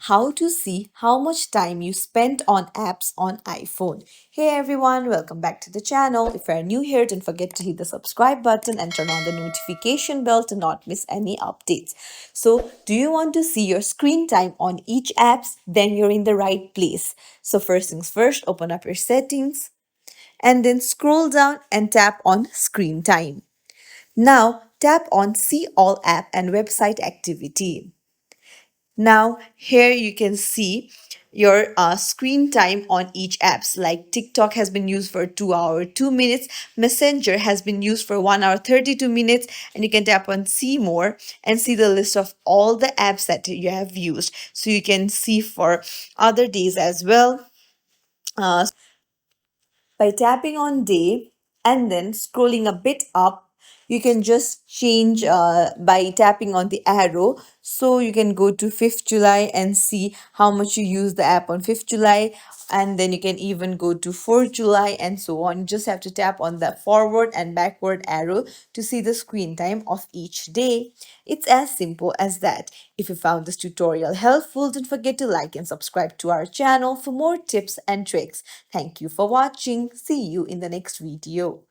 how to see how much time you spent on apps on iPhone. Hey everyone, welcome back to the channel. If you're new here, don't forget to hit the subscribe button and turn on the notification bell to not miss any updates. So, do you want to see your screen time on each apps? Then you're in the right place. So, first things first, open up your settings and then scroll down and tap on screen time. Now, tap on see all app and website activity. Now, here you can see your screen time on each apps. Like TikTok has been used for 2 hours 2 minutes, Messenger has been used for 1 hour 32 minutes, and you can tap on see more and see the list of all the apps that you have used. So you can see for other days as well. By tapping on day and then scrolling a bit up, you can just change by tapping on the arrow. So you can go to 5th July and see how much you use the app on 5th July. And then you can even go to 4th July and so on. You just have to tap on the forward and backward arrow to see the screen time of each day. It's as simple as that. If you found this tutorial helpful, don't forget to like and subscribe to our channel for more tips and tricks. Thank you for watching. See you in the next video.